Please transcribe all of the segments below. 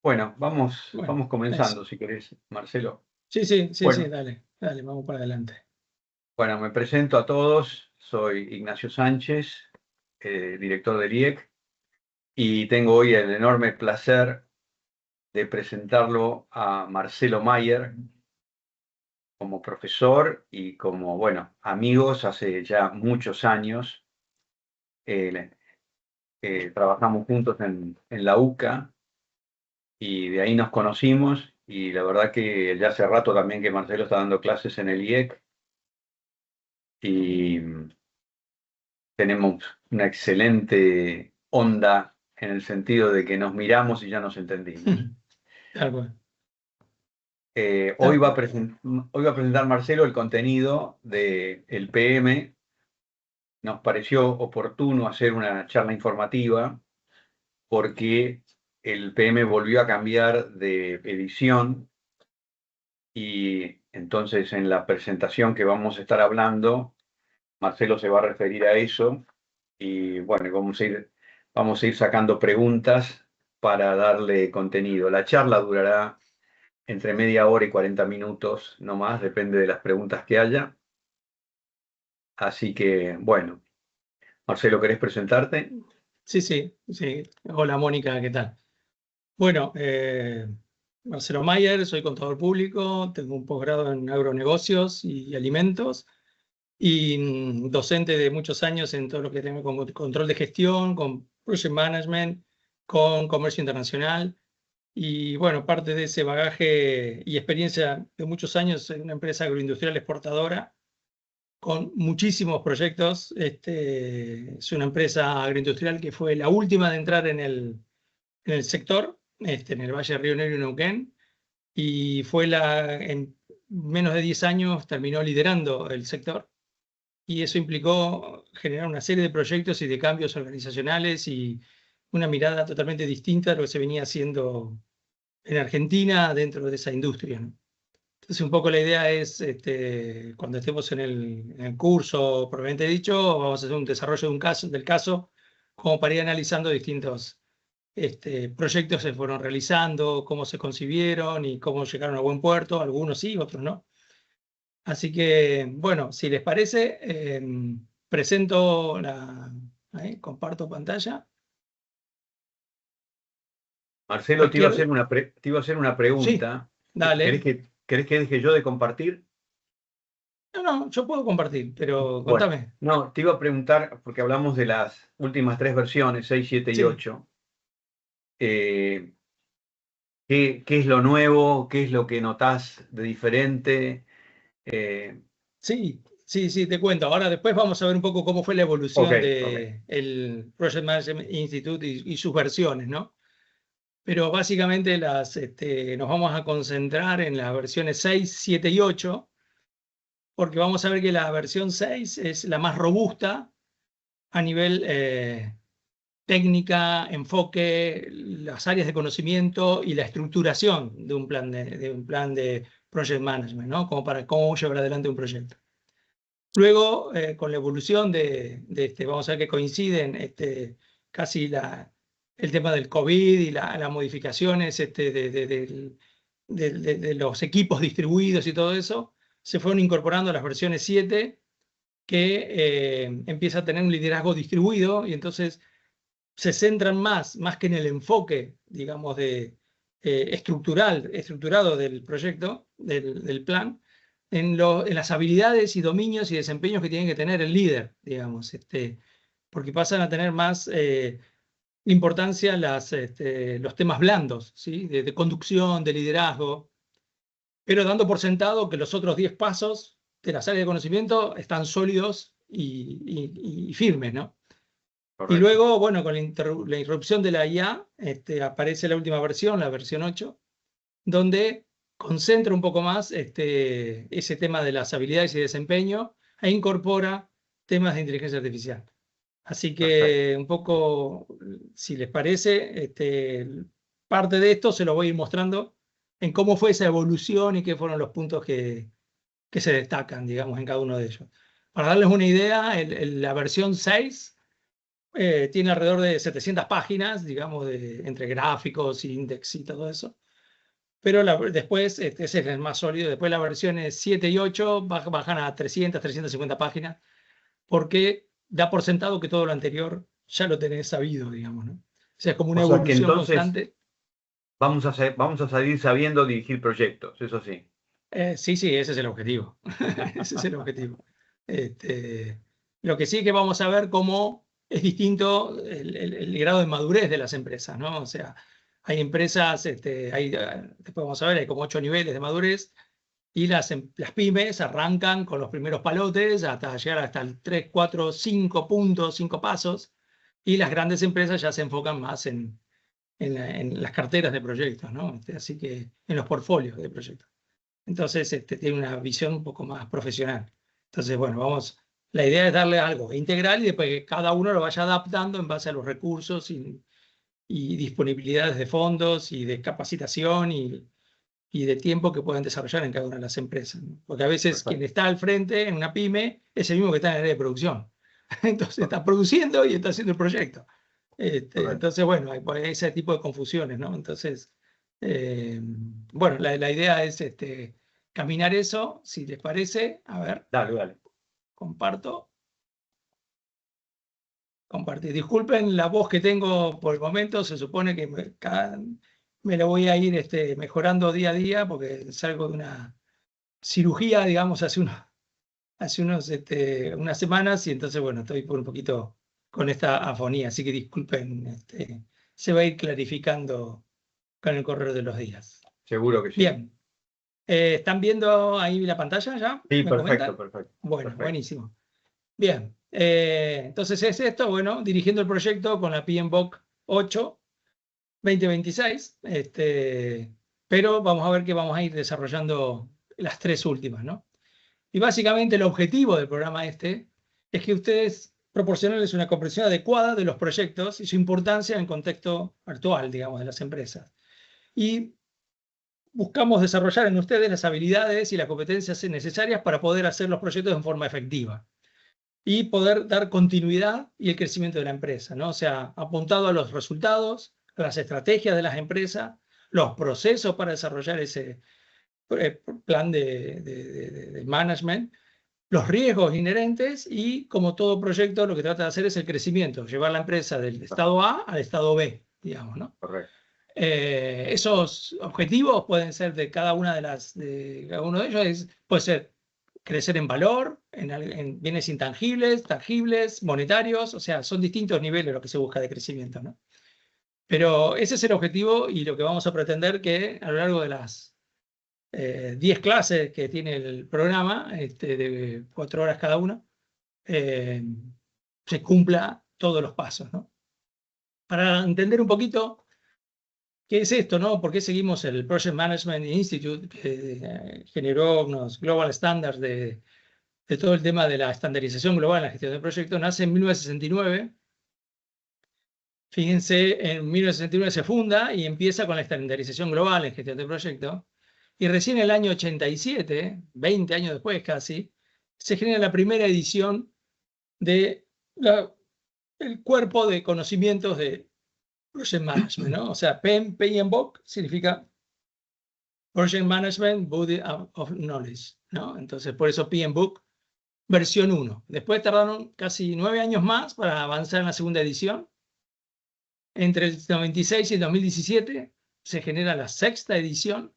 Bueno, Bueno, vamos eso. comenzando, si querés, Marcelo. Sí, Bueno, dale, vamos para adelante. bueno, me presento a todos. Soy Ignacio Sánchez, director del IEC, y tengo hoy el enorme placer de presentarlo a Marcelo Mayer como profesor y como, bueno, amigos hace ya muchos años. Eh, Trabajamos juntos en la UCA y de ahí nos conocimos, y la verdad que ya hace rato también que Marcelo está dando clases en el IEC. Y tenemos una excelente onda en el sentido de que nos miramos y ya nos entendimos. Tal cual. Hoy Ta- hoy va a presentar Marcelo el contenido del PM. Nos pareció oportuno hacer una charla informativa porque el PM volvió a cambiar de edición, y entonces en la presentación que vamos a estar hablando, Marcelo se va a referir a eso. Y bueno, vamos a ir sacando preguntas para darle contenido. La charla durará entre media hora y 40 minutos, no más, depende de las preguntas que haya. Así que, bueno, Marcelo, ¿querés presentarte? sí. Hola, Mónica, ¿qué tal? Bueno, Marcelo Mayer, soy contador público, tengo un posgrado en agronegocios y alimentos y docente de muchos años en todo lo que tiene con control de gestión, con project management, con comercio internacional. Y bueno, parte de ese bagaje y experiencia de muchos años en una empresa agroindustrial exportadora con muchísimos proyectos. Es una empresa agroindustrial que fue la última de entrar en el sector, en el Valle de Río Negro y Neuquén, y en menos de 10 años terminó liderando el sector. Y eso implicó generar una serie de proyectos y de cambios organizacionales y una mirada totalmente distinta a lo que se venía haciendo en Argentina dentro de esa industria, ¿no? Entonces, un poco la idea es, cuando estemos en el curso, probablemente dicho, vamos a hacer un desarrollo de del caso, como para ir analizando distintos proyectos que se fueron realizando, cómo se concibieron y cómo llegaron a buen puerto, algunos sí, otros no. Así que, bueno, si les parece, presento comparto pantalla. Marcelo, Cualquier, te iba a hacer una sí, pregunta. dale. ¿Querés que deje yo de compartir? No, yo puedo compartir, pero Bueno, contame. no, te iba a preguntar, porque hablamos de las últimas tres versiones, 6, 7 y Sí. 8. ¿Qué es lo nuevo? ¿Qué es lo que notás de diferente? Eh, Sí, te cuento. Ahora después vamos a ver un poco cómo fue la ok, evolución ok. de el Project Management Institute y sus versiones, ¿no? Pero básicamente nos vamos a concentrar en las versiones 6, 7 y 8, porque vamos a ver que la versión 6 es la más robusta a nivel técnica, enfoque, las áreas de conocimiento y la estructuración de un plan de Project Management, ¿no? Como para cómo llevar adelante un proyecto. Luego, con la evolución vamos a ver que coinciden casi el tema del COVID y las modificaciones de los equipos distribuidos y todo eso, se fueron incorporando las versiones 7 que empieza a tener un liderazgo distribuido y entonces se centran más que en el enfoque, digamos, estructurado del proyecto, del plan, en las habilidades y dominios y desempeños que tiene que tener el líder, digamos, porque pasan a tener más importancia los temas blandos, ¿sí? De conducción, de liderazgo, pero dando por sentado que los otros 10 pasos de las áreas de conocimiento están sólidos y firmes, ¿no? Y Correcto. luego, bueno, con la irrupción de la IA, aparece la última versión, la versión 8, donde concentra un poco más ese tema de las habilidades y desempeño e incorpora temas de inteligencia artificial. Así Perfecto. que un poco, si les parece, parte de esto se lo voy a ir mostrando en cómo fue esa evolución y qué fueron los puntos que se destacan, digamos, en cada uno de ellos. Para darles una idea, la versión 6 tiene alrededor de 700 páginas, digamos, entre gráficos, index y todo eso. Pero después, ese es el más sólido, después las versiones 7 y 8 bajan a 300, 350 páginas, porque da por sentado que todo lo anterior ya lo tenés sabido, digamos, ¿no? O sea, es como una O sea que evolución entonces constante. vamos a salir sabiendo dirigir proyectos, eso sí. Sí, sí, ese es el objetivo. Ese es el objetivo. Este, lo que sí es que vamos a ver cómo es distinto el grado de madurez de las empresas, ¿no? O sea, hay empresas, después vamos a ver, hay como 8 niveles de madurez, y las pymes arrancan con los primeros palotes hasta llegar hasta el 3, 4, 5 puntos, 5 pasos, y las grandes empresas ya se enfocan más en las carteras de proyectos, ¿no? Así que en los portfolios de proyectos. Entonces, tiene una visión un poco más profesional. Entonces, bueno, la idea es darle algo integral y después que cada uno lo vaya adaptando en base a los recursos y disponibilidades de fondos y de capacitación y de tiempo que puedan desarrollar en cada una de las empresas, ¿no? Porque a veces quien Perfecto, está al frente en una pyme es el mismo que está en el área de producción. Entonces está produciendo y está haciendo el proyecto. correcto. Entonces, bueno, hay ese tipo de confusiones, ¿no? Entonces, bueno, la idea es caminar eso, si les parece. A ver, Dale, dale. comparto. Compartir. Disculpen la voz que tengo por el momento, se supone que me la voy a ir mejorando día a día porque salgo de una cirugía, digamos, unas semanas y entonces, bueno, estoy por un poquito con esta afonía, así que disculpen, se va a ir clarificando con el correr de los días. Seguro que sí. Bien, ¿están viendo ahí la pantalla ya? Sí, ¿Me perfecto, comentan? perfecto, Bueno, perfecto. buenísimo. Bien, entonces es esto, bueno, dirigiendo el proyecto con la PMBOK 8 2026, pero vamos a ver que vamos a ir desarrollando las tres últimas, ¿no? Y básicamente el objetivo del programa es que ustedes proporcionarles una comprensión adecuada de los proyectos y su importancia en el contexto actual, digamos, de las empresas. Y buscamos desarrollar en ustedes las habilidades y las competencias necesarias para poder hacer los proyectos de forma efectiva y poder dar continuidad y el crecimiento de la empresa, ¿no? O sea, apuntado a los resultados, a las estrategias de las empresas, los procesos para desarrollar ese plan de management, los riesgos inherentes y, como todo proyecto, lo que trata de hacer es el crecimiento, llevar la empresa del estado A al estado B, digamos, ¿no? Correcto. Esos objetivos pueden ser de cada una de cada uno de ellos, puede ser crecer en valor, en bienes intangibles, tangibles, monetarios, o sea, son distintos niveles lo que se busca de crecimiento, ¿no? Pero ese es el objetivo y lo que vamos a pretender que a lo largo de las 10 clases que tiene el programa, de 4 horas cada una, eh, se cumpla todos los pasos, ¿no? Para entender un poquito qué es esto, ¿no? ¿Por qué seguimos el Project Management Institute, que generó unos Global Standards de todo el tema de la estandarización global en la gestión de proyectos? Nace en 1969. Fíjense, en 1969 se funda y empieza con la estandarización global en gestión de proyectos. Y recién en el año 87, 20 años después casi, se genera la primera edición de el cuerpo de conocimientos de Project Management, ¿no? O sea, PMBOK significa Project Management Body of Knowledge, ¿no? Entonces, por eso PMBOK versión 1. Después tardaron casi 9 años más para avanzar en la segunda edición. Entre el 96 y el 2017 se genera la sexta edición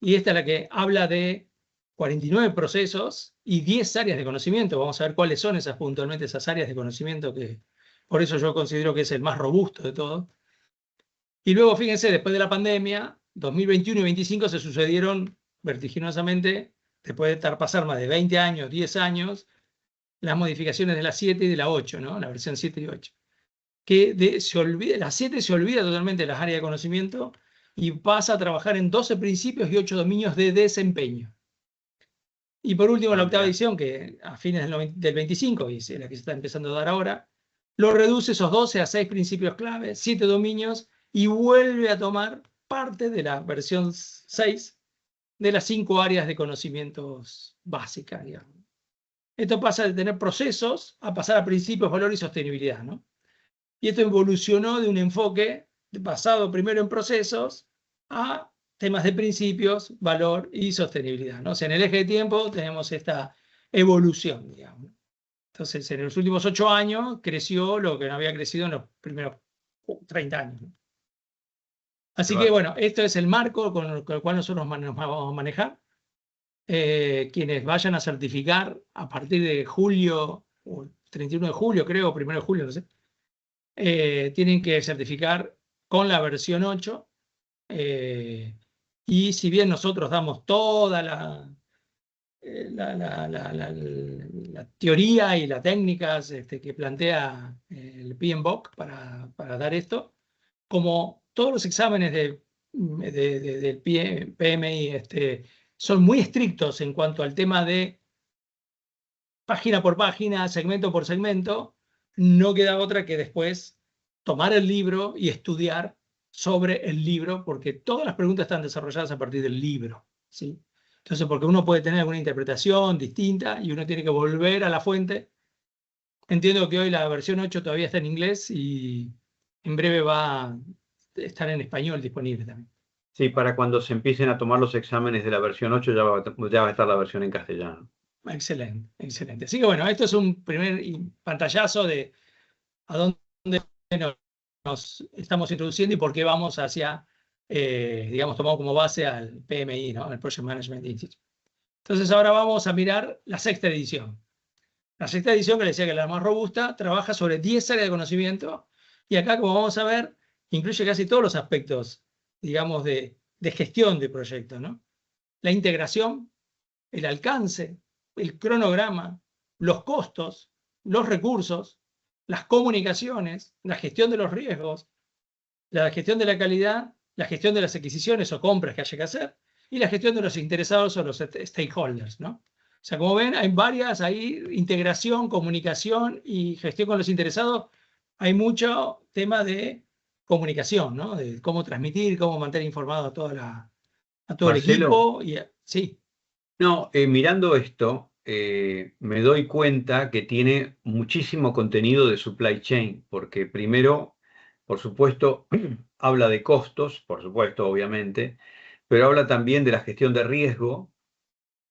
y esta es la que habla de 49 procesos y 10 áreas de conocimiento. Vamos a ver cuáles son puntualmente esas áreas de conocimiento que por eso yo considero que es el más robusto de todos. Y luego, fíjense, después de la pandemia, 2021 y 2025 se sucedieron vertiginosamente, después de pasar más de 20 años, 10 años, las modificaciones de la 7 y de la 8, ¿no? La versión 7 y 8. Que la 7 se olvida totalmente de las áreas de conocimiento y pasa a trabajar en 12 principios y 8 dominios de desempeño. Y por último, la octava Mirá. edición, que a fines del 25, y es la que se está empezando a dar ahora, lo reduce esos 12 a 6 principios clave, 7 dominios, y vuelve a tomar parte de la versión 6 de las 5 áreas de conocimientos básicas, digamos. Esto pasa de tener procesos a pasar a principios, valor y sostenibilidad, ¿no? Y esto evolucionó de un enfoque basado primero en procesos a temas de principios, valor y sostenibilidad, ¿no? O sea, en el eje de tiempo tenemos esta evolución, digamos. Entonces, en los últimos 8 años creció lo que no había crecido en los primeros 30 años, ¿no? Así que, bueno, esto es el marco con el cual nosotros nos vamos a manejar. Quienes vayan a certificar a partir de julio, o 31 de julio, creo, 1 de julio, no sé, tienen que certificar con la versión 8. Y si bien nosotros damos toda la teoría y las técnicas que plantea el PMBOK para dar esto, como todos los exámenes del PMI son muy estrictos en cuanto al tema de página por página, segmento por segmento, no queda otra que después tomar el libro y estudiar sobre el libro, porque todas las preguntas están desarrolladas a partir del libro, ¿sí? Entonces, porque uno puede tener alguna interpretación distinta y uno tiene que volver a la fuente. Entiendo que hoy la versión 8 todavía está en inglés y en breve va a estar en español disponible también. Sí, para cuando se empiecen a tomar los exámenes de la versión 8 ya va a estar la versión en castellano. Excelente, excelente. Así que bueno, esto es un primer pantallazo de a dónde nos estamos introduciendo y por qué vamos hacia, digamos, tomamos como base al PMI, ¿no? Al Project Management Institute. Entonces ahora vamos a mirar la 6ª edición. La 6ª edición, que les decía que es la más robusta, trabaja sobre 10 áreas de conocimiento y acá, como vamos a ver, incluye casi todos los aspectos, digamos, de gestión de proyectos, ¿no? La integración, el alcance, el cronograma, los costos, los recursos, las comunicaciones, la gestión de los riesgos, la gestión de la calidad, la gestión de las adquisiciones o compras que haya que hacer y la gestión de los interesados o los stakeholders, ¿no? O sea, como ven, hay varias ahí, integración, comunicación y gestión con los interesados. Hay mucho tema de comunicación, ¿no? De cómo transmitir, cómo mantener informado a todo el Marcelo, equipo. Sí. no, mirando esto, me doy cuenta que tiene muchísimo contenido de supply chain, porque primero, por supuesto, habla de costos, por supuesto, obviamente, pero habla también de la gestión de riesgo,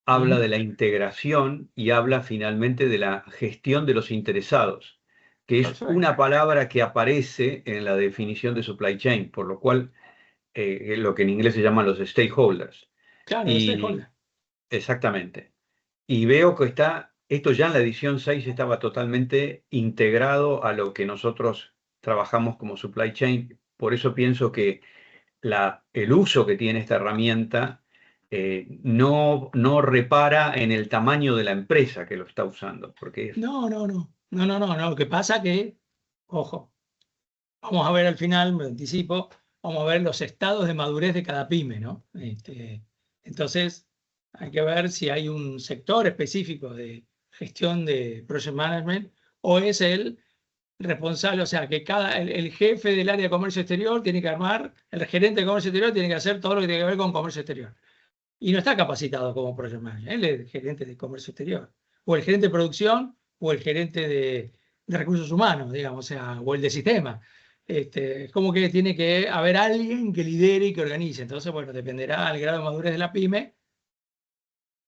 habla de la integración y habla finalmente de la gestión de los interesados, que es Perfecto. una palabra que aparece en la definición de supply chain, por lo cual lo que en inglés se llaman los stakeholders. Claro, los Y stakeholders. exactamente. Y veo que esto ya en la edición 6 estaba totalmente integrado a lo que nosotros trabajamos como supply chain. Por eso pienso que el uso que tiene esta herramienta no repara en el tamaño de la empresa que lo está usando, porque No. Lo que pasa que, ojo, vamos a ver al final, me anticipo, vamos a ver los estados de madurez de cada pyme, ¿no? Entonces, hay que ver si hay un sector específico de gestión de project management o es el responsable, o sea, que el jefe del área de comercio exterior tiene que armar, el gerente de comercio exterior tiene que hacer todo lo que tiene que ver con comercio exterior. Y no está capacitado como project manager, él es el gerente de comercio exterior, o el gerente de producción, o el gerente de recursos humanos, digamos, o sea, o el de sistema. Es como que tiene que haber alguien que lidere y que organice. Entonces, bueno, dependerá del grado de madurez de la pyme,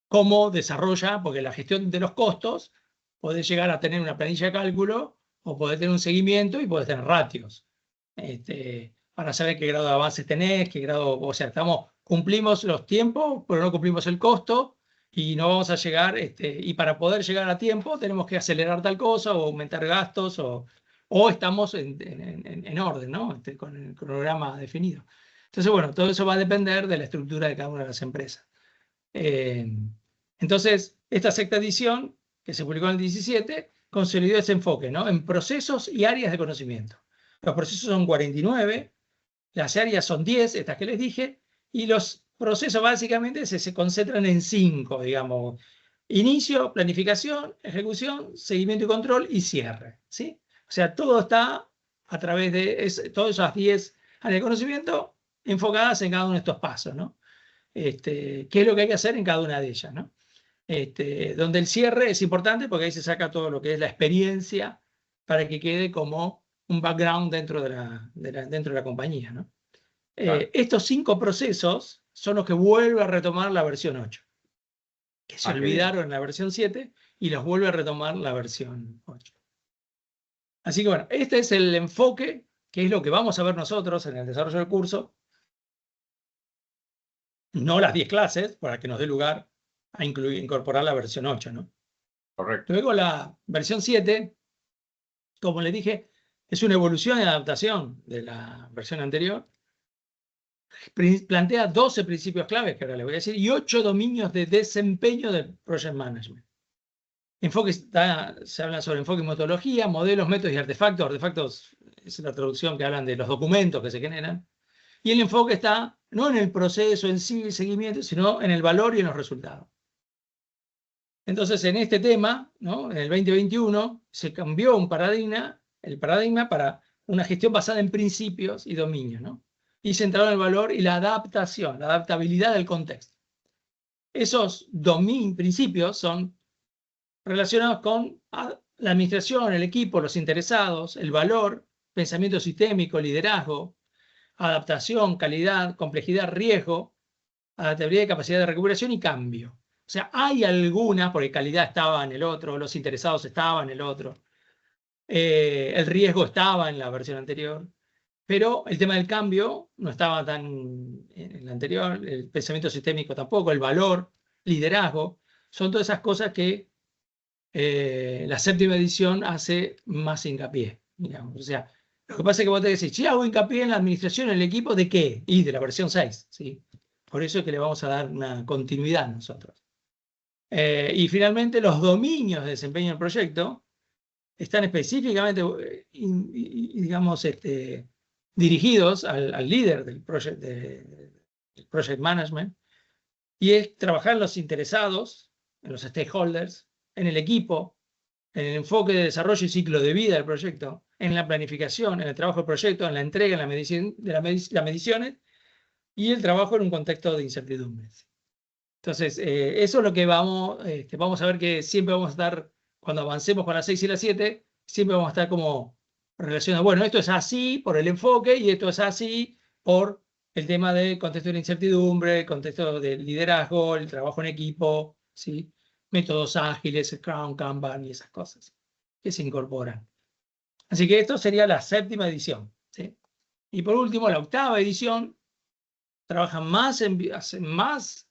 cómo desarrolla, porque la gestión de los costos, podés llegar a tener una planilla de cálculo, o podés tener un seguimiento y podés tener ratios. Para saber qué grado de avance tenés, qué grado, o sea, cumplimos los tiempos, pero no cumplimos el costo y no vamos a llegar, y para poder llegar a tiempo tenemos que acelerar tal cosa o aumentar gastos o estamos en orden, ¿no? Con el cronograma definido. Entonces, bueno, todo eso va a depender de la estructura de cada una de las empresas. Entonces, esta 6ª edición, que se publicó en el 17, consolidó ese enfoque, ¿no? En procesos y áreas de conocimiento. Los procesos son 49, las áreas son 10, estas que les dije, y los procesos básicamente se concentran en 5, digamos. Inicio, planificación, ejecución, seguimiento y control y cierre, ¿sí? O sea, todo está a través de todas esas 10 áreas de conocimiento enfocadas en cada uno de estos pasos, ¿no? Qué es lo que hay que hacer en cada una de ellas, ¿no? Donde el cierre es importante porque ahí se saca todo lo que es la experiencia para que quede como un background dentro de la compañía, ¿no? Claro. Estos 5 procesos son los que vuelve a retomar la versión 8, que se Qué bien. olvidaron en la versión 7 y los vuelve a retomar la versión 8. Así que bueno, este es el enfoque, que es lo que vamos a ver nosotros en el desarrollo del curso, no las 10 clases, para que nos dé lugar a incorporar la versión 8, ¿no? Correcto. Luego la versión 7, como les dije, es una evolución y adaptación de la versión anterior. Plantea 12 principios claves, que ahora les voy a decir, y 8 dominios de desempeño del Project Management. Se habla sobre enfoque y metodología, modelos, métodos y artefactos. Artefactos es la traducción que hablan de los documentos que se generan. Y el enfoque está no en el proceso en sí, el seguimiento, sino en el valor y en los resultados. Entonces, en este tema, ¿no? En el 2021, se cambió el paradigma para una gestión basada en principios y dominios, ¿no? Y centrado en el valor y la adaptación, la adaptabilidad del contexto. Esos principios son relacionados con la administración, el equipo, los interesados, el valor, pensamiento sistémico, liderazgo, adaptación, calidad, complejidad, riesgo, adaptabilidad y capacidad de recuperación y cambio. O sea, hay algunas, porque calidad estaba en el otro, los interesados estaban en el otro, el riesgo estaba en la versión anterior, pero el tema del cambio no estaba tan en la anterior, el pensamiento sistémico tampoco, el valor, liderazgo, son todas esas cosas que la séptima edición hace más hincapié, digamos. O sea, lo que pasa es que vos te decís, si hago hincapié en la administración, en el equipo, ¿de qué? Y de la versión 6, ¿sí? Por eso es que le vamos a dar una continuidad nosotros. Y finalmente, los dominios de desempeño del proyecto están específicamente, digamos, dirigidos al líder del project management, y es trabajar en los interesados, en los stakeholders, en el equipo, en el enfoque de desarrollo y ciclo de vida del proyecto, en la planificación, en el trabajo del proyecto, en la entrega, en la medición, las mediciones y el trabajo en un contexto de incertidumbres. Entonces, eso es lo que vamos a ver, que siempre vamos a estar, cuando avancemos con las 6 y las 7, siempre vamos a estar como relacionados. Bueno, esto es así por el enfoque y esto es así por el tema del contexto de la incertidumbre, el contexto del liderazgo, el trabajo en equipo, ¿sí? Métodos ágiles, Scrum, Kanban y esas cosas que se incorporan. Así que esto sería la séptima edición, ¿sí? Y por último, la octava edición trabaja hace más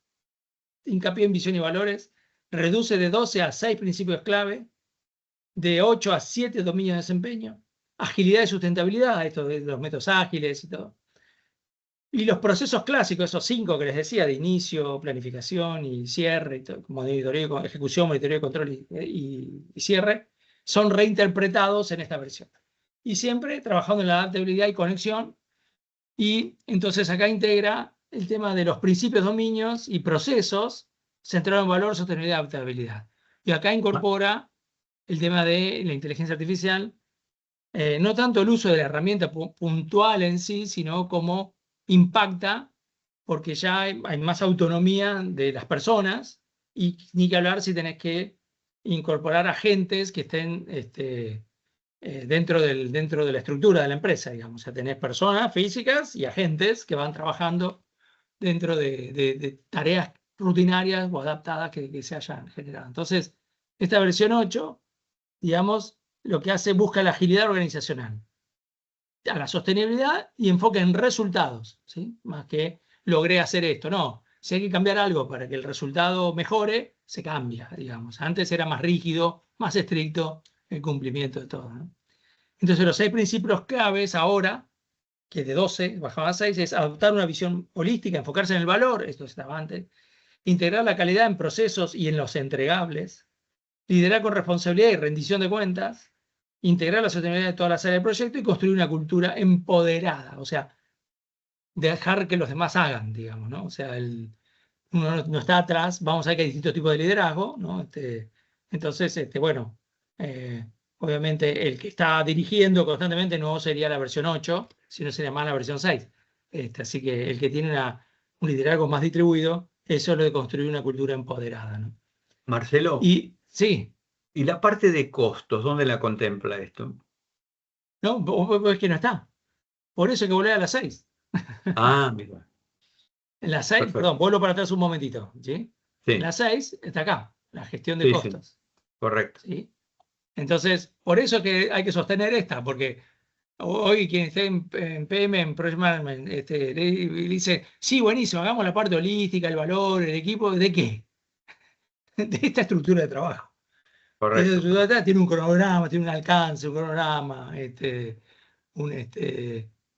hincapié en visión y valores, reduce de 12 a 6 principios clave, de 8 a 7 dominios de desempeño, agilidad y sustentabilidad, esto de los métodos ágiles y todo. Y los procesos clásicos, esos 5 que les decía, de inicio, planificación y cierre, y todo, ejecución, monitoreo, control y cierre, son reinterpretados en esta versión. Y siempre trabajando en la adaptabilidad y conexión. Y entonces acá integra el tema de los principios, dominios y procesos centrados en valor, sostenibilidad y adaptabilidad. Y acá incorpora el tema de la inteligencia artificial, no tanto el uso de la herramienta puntual en sí, sino cómo impacta, porque ya hay más autonomía de las personas, y ni que hablar si tenés que incorporar agentes que estén dentro de la estructura de la empresa, digamos. O sea, tenés personas físicas y agentes que van trabajando dentro de tareas rutinarias o adaptadas que se hayan generado. Entonces, esta versión 8, digamos, lo que hace, busca la agilidad organizacional, a la sostenibilidad y enfoque en resultados, ¿sí? Más que logré hacer esto, no. Si hay que cambiar algo para que el resultado mejore, se cambia, digamos. Antes era más rígido, más estricto el cumplimiento de todo, ¿no? Entonces, los 6 principios claves ahora, que de 12 bajaba a 6, es adoptar una visión holística, enfocarse en el valor, esto estaba antes, integrar la calidad en procesos y en los entregables, liderar con responsabilidad y rendición de cuentas, integrar la sostenibilidad de todas las áreas del proyecto y construir una cultura empoderada, o sea, dejar que los demás hagan, digamos, ¿no? O sea, uno no está atrás, vamos a ver que hay distintos tipos de liderazgo, ¿no? Entonces, bueno, obviamente el que está dirigiendo constantemente no sería la versión 8, sino sería más la versión 6. Así que el que tiene un liderazgo más distribuido, eso es lo de construir una cultura empoderada, ¿no? Marcelo, Y sí, ¿y la parte de costos, dónde la contempla esto? ¿no? Vos ves que no está. Por eso hay que volver a las 6. Ah, mira, En las 6, perfecto. perdón, vuelvo para atrás un momentito, ¿sí? En Sí, las 6 está acá, la gestión de sí, sí, costos, correcto. ¿sí? Entonces, por eso es que hay que sostener esta, porque hoy quien esté en PM, en Project Management, le dice, sí, buenísimo, hagamos la parte holística, el valor, el equipo, ¿de qué? De esta estructura de trabajo. Esa Correcto, estructura de correcto. trabajo tiene un cronograma, tiene un alcance, un cronograma,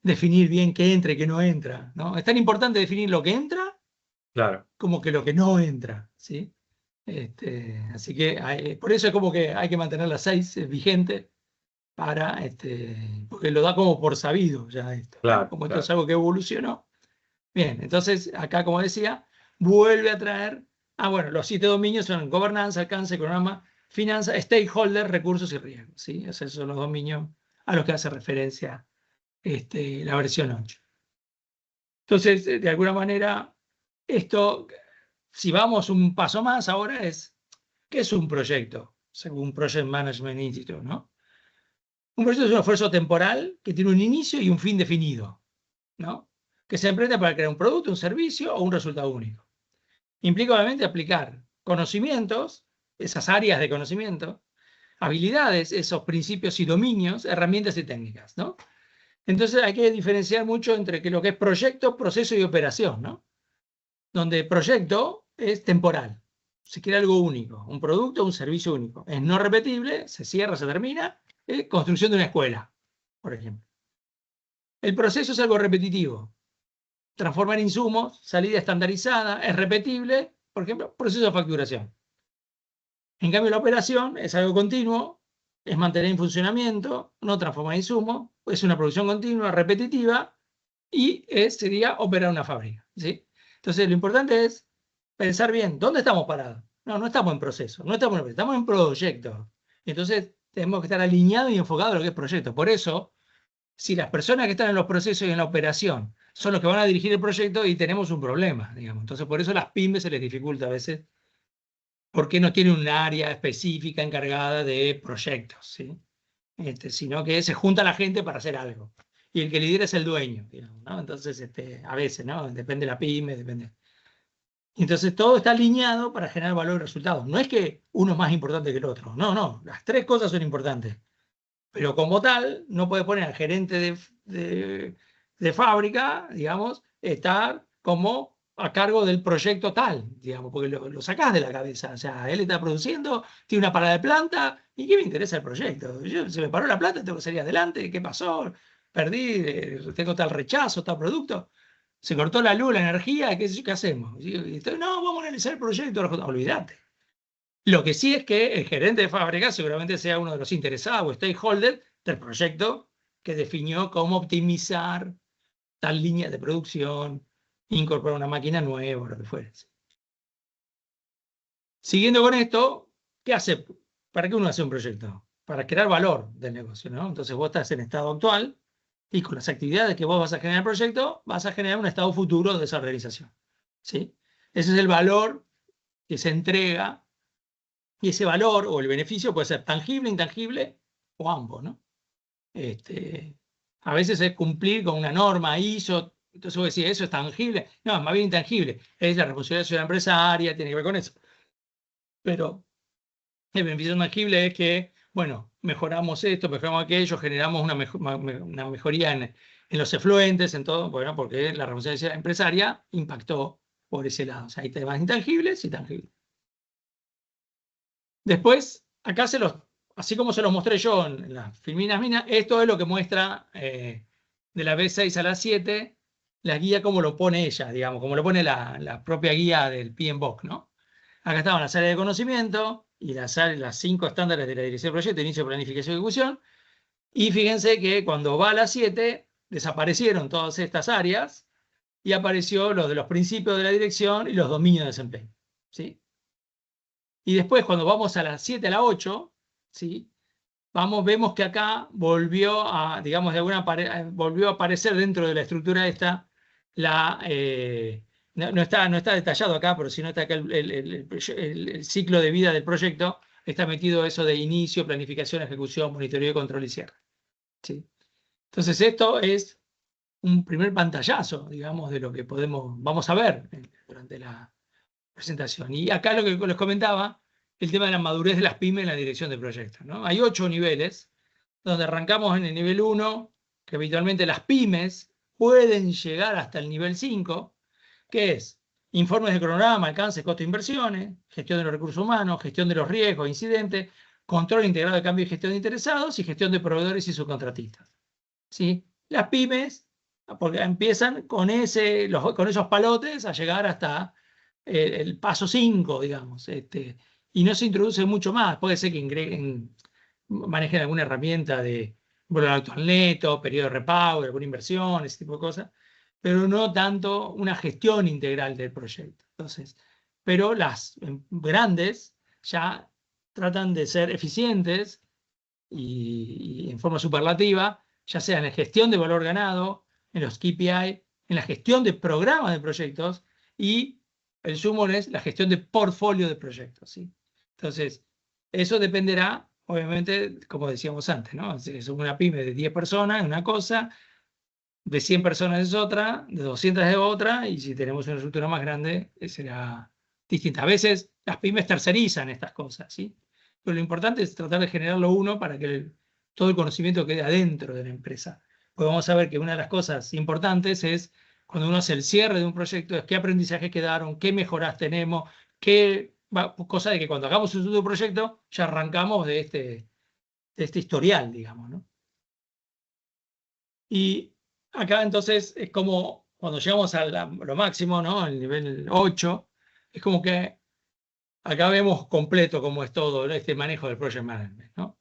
definir bien qué entra y qué no entra, ¿no? Es tan importante definir lo que entra Claro, como que lo que no entra, ¿sí? Así que por eso es como que hay que mantener las 6 vigentes para, porque lo da como por sabido ya esto, ¿no? claro, Como esto es claro. algo que evolucionó. Bien, entonces acá, como decía, vuelve a traer, bueno, los 7 dominios son gobernanza, alcance, cronograma, finanza, stakeholder, recursos y riesgos, ¿sí? Esos son los dominios a los que hace referencia la versión 8. Entonces, de alguna manera, esto, si vamos un paso más ahora es, ¿qué es un proyecto? Según Project Management Institute, ¿no? Un proyecto es un esfuerzo temporal que tiene un inicio y un fin definido, ¿no? Que se emprende para crear un producto, un servicio o un resultado único. Implica obviamente aplicar conocimientos, esas áreas de conocimiento, habilidades, esos principios y dominios, herramientas y técnicas, ¿no? Entonces hay que diferenciar mucho entre lo que es proyecto, proceso y operación, ¿no? Donde proyecto es temporal, se quiere algo único, un producto, un servicio único. Es no repetible, se cierra, se termina, construcción de una escuela, por ejemplo. El proceso es algo repetitivo, transformar insumos, salida estandarizada, es repetible, por ejemplo, proceso de facturación. En cambio, la operación es algo continuo, es mantener en funcionamiento, no transformar insumos, es una producción continua, repetitiva, y sería operar una fábrica, ¿sí? Entonces, lo importante es pensar bien, ¿dónde estamos parados? No, no estamos en proceso, no estamos estamos en proyecto. Entonces, tenemos que estar alineados y enfocados en lo que es proyecto. Por eso, si las personas que están en los procesos y en la operación son los que van a dirigir el proyecto, y tenemos un problema, digamos. Entonces, por eso a las pymes se les dificulta a veces, porque no tienen un área específica encargada de proyectos, ¿sí? Sino que se junta la gente para hacer algo. Y el que lidera es el dueño, digamos, ¿no? Entonces, a veces, ¿no? Depende de la pyme, depende. Y entonces todo está alineado para generar valor y resultados. No es que uno es más importante que el otro. No, no. Las tres cosas son importantes. Pero como tal, no puede poner al gerente de fábrica, digamos, estar como a cargo del proyecto tal, digamos, porque lo sacás de la cabeza. O sea, él está produciendo, tiene una parada de planta, ¿y qué me interesa el proyecto? Se me paró la planta, tengo que salir adelante, ¿qué pasó? Perdí, tengo tal rechazo, tal producto. Se cortó la luz, la energía, ¿qué hacemos? No, vamos a analizar el proyecto, olvídate. Lo que sí es que el gerente de fábrica seguramente sea uno de los interesados o stakeholder del proyecto que definió cómo optimizar tal línea de producción, incorporar una máquina nueva, lo que fuera. Siguiendo con esto, ¿qué hace? ¿Para qué uno hace un proyecto? Para crear valor del negocio, ¿no? Entonces vos estás en estado actual y con las actividades que vos vas a generar en el proyecto, vas a generar un estado futuro de esa organización, ¿sí? Ese es el valor que se entrega. Y ese valor o el beneficio puede ser tangible, intangible o ambos, ¿no? A veces es cumplir con una norma ISO, entonces vos decís, ¿eso es tangible? No, es más bien intangible. Es la responsabilidad de la ciudad empresaria, tiene que ver con eso. Pero el beneficio tangible es que, bueno, mejoramos esto, mejoramos aquello, generamos una mejoría en los efluentes, en todo, bueno, porque la responsabilidad empresaria impactó por ese lado. O sea, hay temas intangibles y tangibles. Después, acá así como se los mostré yo en las filminas minas, esto es lo que muestra de la B6 a la 7, la guía como lo pone ella, digamos, como lo pone la propia guía del PMBOK, ¿no? Acá estaban las áreas de conocimiento y las 5 estándares de la dirección de proyecto, inicio, planificación y ejecución. Y fíjense que cuando va a la 7, desaparecieron todas estas áreas y apareció lo de los principios de la dirección y los dominios de desempeño, ¿sí? Y después, cuando vamos a las 7 a la 8, ¿sí? Vemos que acá volvió a, digamos, volvió a aparecer dentro de la estructura esta, no está detallado acá, pero si no está acá el ciclo de vida del proyecto, está metido eso de inicio, planificación, ejecución, monitoreo, control y cierre, ¿sí? Entonces esto es un primer pantallazo, digamos, de lo que vamos a ver durante la presentación. Y acá lo que les comentaba, el tema de la madurez de las pymes en la dirección de proyectos, ¿no? Hay 8 niveles, donde arrancamos en el nivel 1, que habitualmente las pymes pueden llegar hasta el nivel 5, que es informes de cronograma, alcances, costo de inversiones, gestión de los recursos humanos, gestión de los riesgos, incidentes, control integrado de cambio y gestión de interesados y gestión de proveedores y subcontratistas. ¿Sí? Las pymes porque empiezan con esos palotes a llegar hasta el paso 5, digamos, y no se introduce mucho más. Puede ser que manejen alguna herramienta de valor actual neto, periodo de repago, alguna inversión, ese tipo de cosas, pero no tanto una gestión integral del proyecto. Entonces, pero las grandes ya tratan de ser eficientes y en forma superlativa, ya sea en la gestión de valor ganado, en los KPI, en la gestión de programas de proyectos y el sumo es la gestión de portfolio de proyectos. ¿Sí? Entonces, eso dependerá, obviamente, como decíamos antes, ¿no? Si es una pyme de 10 personas es una cosa, de 100 personas es otra, de 200 es otra, y si tenemos una estructura más grande, será distinta. A veces las pymes tercerizan estas cosas, ¿sí? Pero lo importante es tratar de generarlo uno para que todo el conocimiento quede adentro de la empresa. Pues vamos a ver que una de las cosas importantes es, cuando uno hace el cierre de un proyecto, es qué aprendizajes quedaron, qué mejoras tenemos, cosa de que cuando hagamos un segundo proyecto, ya arrancamos de este historial, digamos, ¿no? Y acá entonces es como cuando llegamos a lo máximo, ¿no? El nivel 8, es como que acá vemos completo cómo es todo este manejo del project management, ¿no?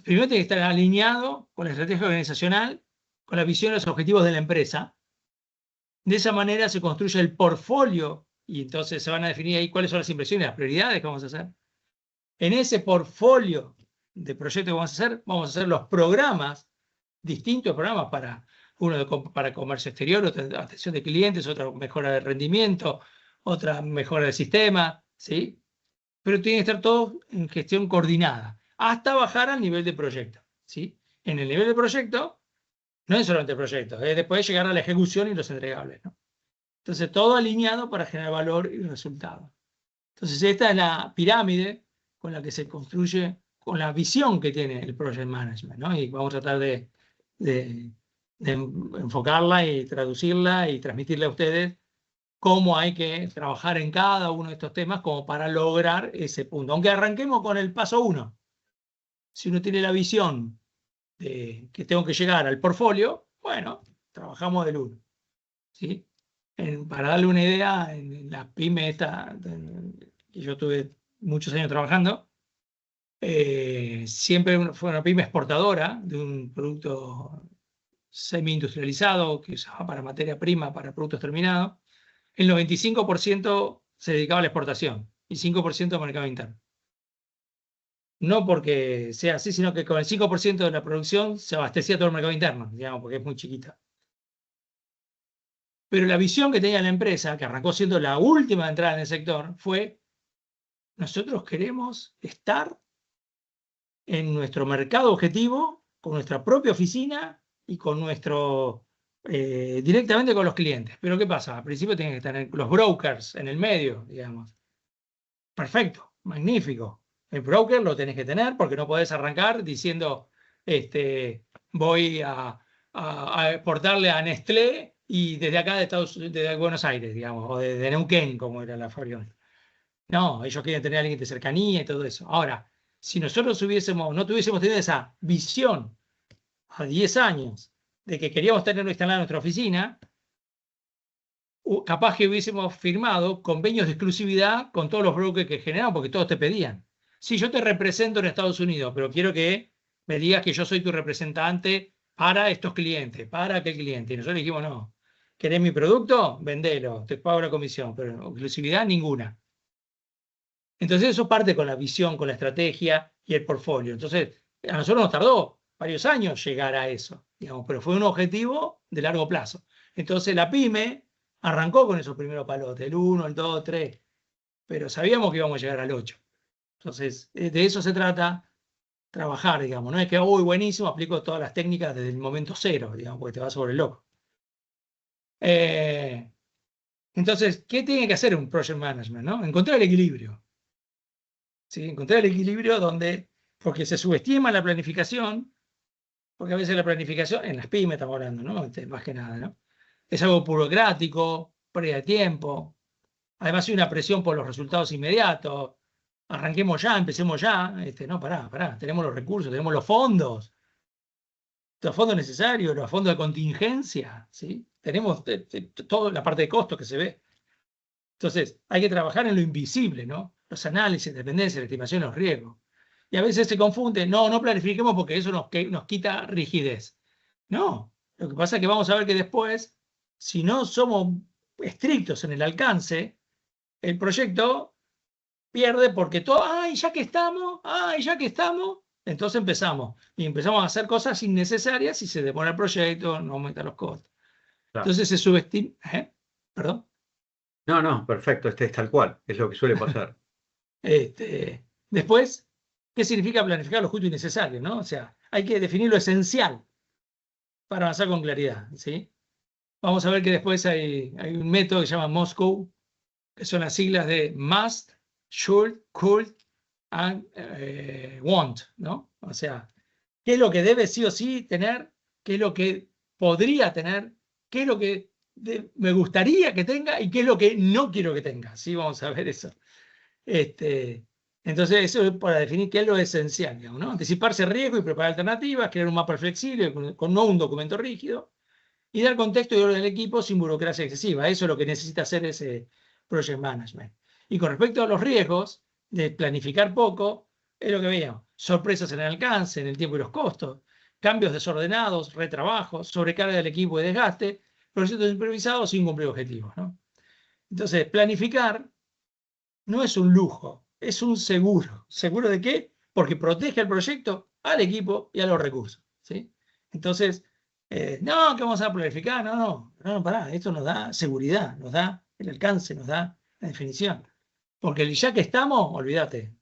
Primero tiene que estar alineado con la estrategia organizacional, con la visión y los objetivos de la empresa. De esa manera se construye el portfolio y entonces se van a definir ahí cuáles son las inversiones y las prioridades que vamos a hacer. En ese portfolio de proyectos que vamos a hacer los programas, distintos programas para comercio exterior, otra atención de clientes, otra mejora de rendimiento, otra mejora del sistema, ¿sí? Pero tiene que estar todo en gestión coordinada, hasta bajar al nivel de proyecto, ¿sí? En el nivel de proyecto, no es solamente el proyecto, es después llegar a la ejecución y los entregables, ¿no? Entonces, todo alineado para generar valor y resultado. Entonces, esta es la pirámide con la que se construye, con la visión que tiene el project management, ¿no? Y vamos a tratar de enfocarla y traducirla y transmitirle a ustedes cómo hay que trabajar en cada uno de estos temas como para lograr ese punto. Aunque arranquemos con el paso 1. Si uno tiene la visión de que tengo que llegar al portfolio, bueno, trabajamos del 1. ¿Sí? Para darle una idea, en la pyme esta, que yo tuve muchos años trabajando, siempre fue una pyme exportadora de un producto semi-industrializado que usaba para materia prima, para productos terminados. El 95% se dedicaba a la exportación y 5% al mercado interno. No porque sea así, sino que con el 5% de la producción se abastecía todo el mercado interno, digamos, porque es muy chiquita. Pero la visión que tenía la empresa, que arrancó siendo la última de entrada en el sector, fue: nosotros queremos estar en nuestro mercado objetivo, con nuestra propia oficina y con directamente con los clientes. Pero ¿qué pasa? Al principio tienen que tener los brokers en el medio, digamos. Perfecto, magnífico. El broker lo tenés que tener porque no podés arrancar diciendo, voy a exportarle a Nestlé y desde acá de Buenos Aires, digamos, o de Neuquén, como era la fábrica. No, ellos quieren tener a alguien de cercanía y todo eso. Ahora, si nosotros no tuviésemos tenido esa visión a 10 años de que queríamos tenerlo instalado en nuestra oficina, capaz que hubiésemos firmado convenios de exclusividad con todos los brokers que generamos, porque todos te pedían. Sí, yo te represento en Estados Unidos, pero quiero que me digas que yo soy tu representante para estos clientes, para aquel cliente. Y nosotros dijimos, no, ¿querés mi producto? Vendelo, te pago la comisión, pero exclusividad ninguna. Entonces eso parte con la visión, con la estrategia y el portfolio. Entonces, a nosotros nos tardó varios años llegar a eso, digamos, pero fue un objetivo de largo plazo. Entonces la pyme arrancó con esos primeros palotes, el 1, el 2, 3, pero sabíamos que íbamos a llegar al 8. Entonces, de eso se trata, trabajar, digamos. No es que, uy, buenísimo, aplico todas las técnicas desde el momento cero, digamos, porque te vas sobre el loco. Entonces, ¿qué tiene que hacer un project management, no? Encontrar el equilibrio. ¿Sí? Encontrar el equilibrio donde, porque se subestima la planificación, porque a veces la planificación, en las pymes estamos hablando, ¿no? Más que nada, ¿no? Es algo burocrático, pérdida de tiempo. Además hay una presión por los resultados inmediatos. Arranquemos ya, empecemos ya. No, pará, tenemos los recursos, tenemos los fondos necesarios, los fondos de contingencia, ¿sí? Tenemos toda la parte de costos que se ve. Entonces, hay que trabajar en lo invisible, ¿no? Los análisis, dependencia, la estimación, los riesgos. Y a veces se confunde, no planifiquemos porque eso nos quita rigidez. No, lo que pasa es que vamos a ver que después, si no somos estrictos en el alcance, el proyecto pierde porque todo, ya que estamos, entonces empezamos. Y empezamos a hacer cosas innecesarias y se demora el proyecto, no aumenta los costos. Claro. Entonces se subestima, ¿Perdón? No, perfecto, es tal cual, es lo que suele pasar. Después, ¿qué significa planificar lo justo y necesario, ¿no? O sea, hay que definir lo esencial para avanzar con claridad, ¿sí? Vamos a ver que después hay un método que se llama Moscow, que son las siglas de must, should, could and want, ¿no? O sea, ¿qué es lo que debe sí o sí tener? ¿Qué es lo que podría tener? ¿Qué es lo que me gustaría que tenga? ¿Y qué es lo que no quiero que tenga? Sí, vamos a ver eso. Entonces, eso es para definir qué es lo esencial, digamos, ¿no? Anticiparse riesgo y preparar alternativas, crear un mapa flexible con no un documento rígido y dar contexto y orden al equipo sin burocracia excesiva. Eso es lo que necesita hacer ese project management. Y con respecto a los riesgos de planificar poco, es lo que veíamos: sorpresas en el alcance, en el tiempo y los costos, cambios desordenados, retrabajos, sobrecarga del equipo y desgaste, proyectos improvisados sin cumplir objetivos, ¿no? Entonces, planificar no es un lujo, es un seguro. ¿Seguro de qué? Porque protege al proyecto, al equipo y a los recursos, ¿sí? Entonces, no, que vamos a planificar, no, pará, esto nos da seguridad, nos da el alcance, nos da la definición. Porque ya que estamos, olvídate,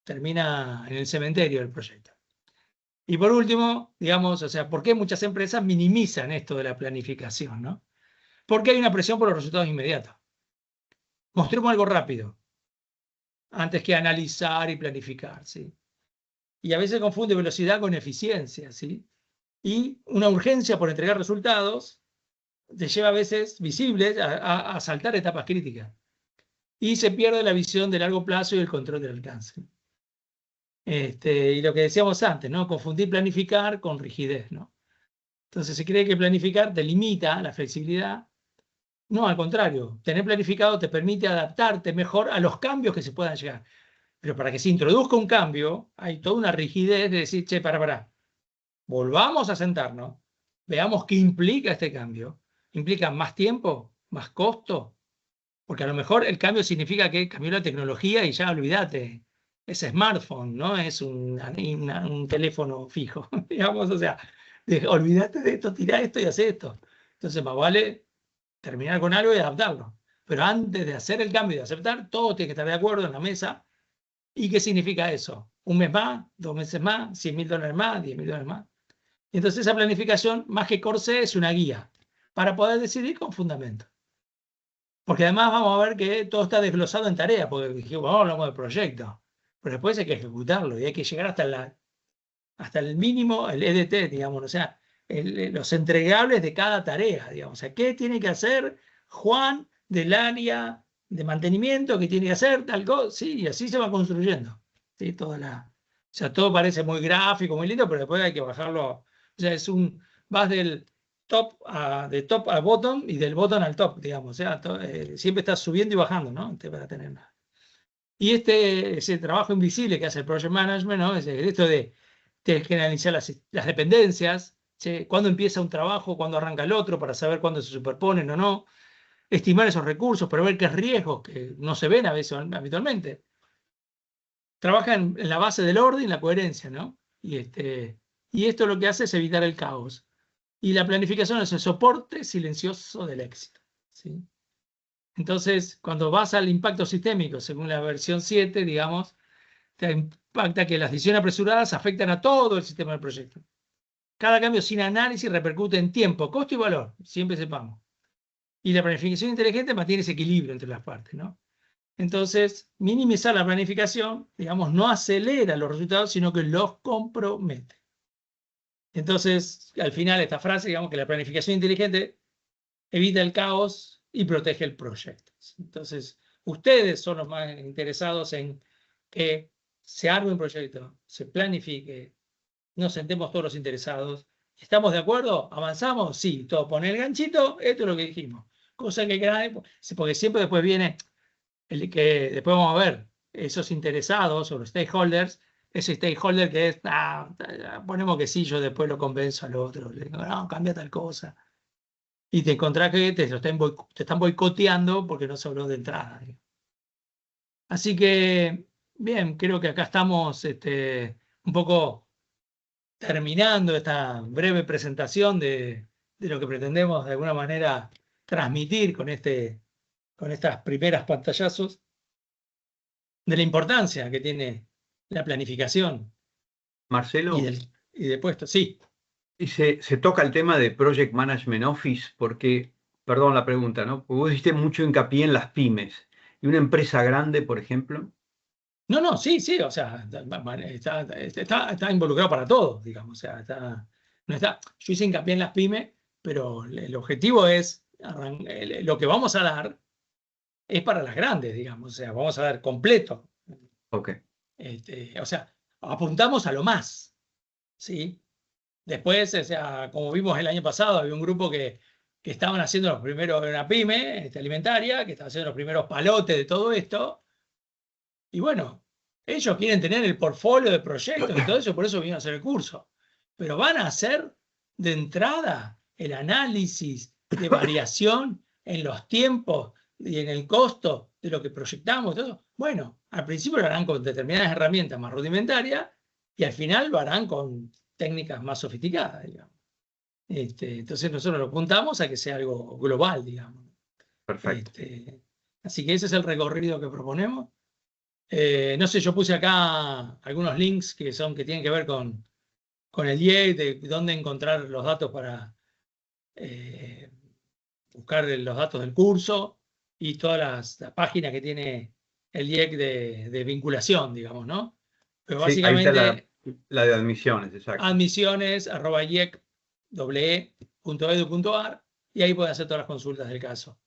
termina en el cementerio el proyecto. Y por último, digamos, o sea, ¿por qué muchas empresas minimizan esto de la planificación, no? Porque hay una presión por los resultados inmediatos. Mostremos algo rápido, antes que analizar y planificar, ¿sí? Y a veces confunde velocidad con eficiencia, ¿sí? Y una urgencia por entregar resultados te lleva a veces visibles a saltar etapas críticas. Y se pierde la visión de largo plazo y el control del alcance. Y lo que decíamos antes, ¿no? Confundir planificar con rigidez, ¿no? Entonces se cree que planificar te limita la flexibilidad. No, al contrario, tener planificado te permite adaptarte mejor a los cambios que se puedan llegar. Pero para que se introduzca un cambio, hay toda una rigidez de decir, che, pará, volvamos a sentarnos, veamos qué implica este cambio. ¿Implica más tiempo? ¿Más costo? Porque a lo mejor el cambio significa que cambió la tecnología y ya olvídate, es smartphone, no es un teléfono fijo, digamos, o sea, olvídate de esto, tirá esto y haz esto. Entonces más vale terminar con algo y adaptarlo. Pero antes de hacer el cambio y de aceptar, todo tiene que estar de acuerdo en la mesa. ¿Y qué significa eso? ¿Un mes más? ¿2 meses más? $100.000 más? $10.000 más. Y entonces esa planificación, más que corsé, es una guía para poder decidir con fundamento. Porque además vamos a ver que todo está desglosado en tareas, porque dijimos, bueno, hablamos del proyecto, pero después hay que ejecutarlo y hay que llegar hasta el mínimo, el EDT, digamos, o sea, los entregables de cada tarea, digamos. O sea, ¿qué tiene que hacer Juan del área de mantenimiento? ¿Qué tiene que hacer tal cosa? Sí, y así se va construyendo. ¿Sí? O sea, todo parece muy gráfico, muy lindo, pero después hay que bajarlo. O sea, vas de top a bottom y del bottom al top, digamos. O sea, siempre estás subiendo y bajando, ¿no? Para tener nada. Y ese trabajo invisible que hace el project management, ¿no? Esto de generalizar las dependencias, ¿sí? Cuándo empieza un trabajo, cuándo arranca el otro, para saber cuándo se superponen o no, estimar esos recursos, pero ver qué riesgos que no se ven a veces habitualmente. Trabaja en la base del orden y la coherencia, ¿no? Y esto lo que hace es evitar el caos. Y la planificación es el soporte silencioso del éxito, ¿sí? Entonces, cuando vas al impacto sistémico, según la versión 7, digamos, te impacta que las decisiones apresuradas afectan a todo el sistema del proyecto. Cada cambio sin análisis repercute en tiempo, costo y valor, siempre sepamos. Y la planificación inteligente mantiene ese equilibrio entre las partes, ¿no? Entonces, minimizar la planificación, digamos, no acelera los resultados, sino que los compromete. Entonces, al final, esta frase, digamos que la planificación inteligente evita el caos y protege el proyecto. Entonces, ustedes son los más interesados en que se arme un proyecto, se planifique, nos sentemos todos los interesados. ¿Estamos de acuerdo? ¿Avanzamos? Sí, todo. Pone el ganchito, esto es lo que dijimos. Cosa que porque siempre después viene el que después vamos a ver esos interesados o los stakeholders, ese stakeholder que es, ponemos que sí, yo después lo convenzo al otro, le digo, no, cambia tal cosa. Y te encontrás que te están boicoteando porque no se habló de entrada. Así que, bien, creo que acá estamos un poco terminando esta breve presentación de lo que pretendemos de alguna manera transmitir con estas primeras pantallazos de la importancia que tiene la planificación Marcelo, y de puestos. Sí. y se toca el tema de Project Management Office porque, perdón la pregunta, ¿no? Porque vos hiciste mucho hincapié en las pymes. ¿Y una empresa grande, por ejemplo? No, sí, o sea, está involucrado para todos, digamos. O sea, yo hice hincapié en las pymes, pero el objetivo es, lo que vamos a dar es para las grandes, digamos. O sea, vamos a dar completo. Ok. O sea, apuntamos a lo más, ¿sí? Después, o sea, como vimos el año pasado, había un grupo que estaban haciendo los primeros, una pyme alimentaria, que estaba haciendo los primeros palotes de todo esto. Y bueno, ellos quieren tener el portfolio de proyectos y todo eso, por eso vinieron a hacer el curso. Pero van a hacer de entrada el análisis de variación en los tiempos y en el costo de lo que proyectamos. Todo. Bueno, al principio lo harán con determinadas herramientas más rudimentarias y al final lo harán con técnicas más sofisticadas, digamos. Entonces nosotros lo apuntamos a que sea algo global, digamos. Perfecto. Así que ese es el recorrido que proponemos. No sé, yo puse acá algunos links que tienen que ver con el IEC, de dónde encontrar los datos para buscar los datos del curso y todas las páginas que tiene el IEC de vinculación, digamos, ¿no? Pero Sí, ahí está básicamente la de admisiones, exacto. admisiones@iec.edu.ar y ahí pueden hacer todas las consultas del caso.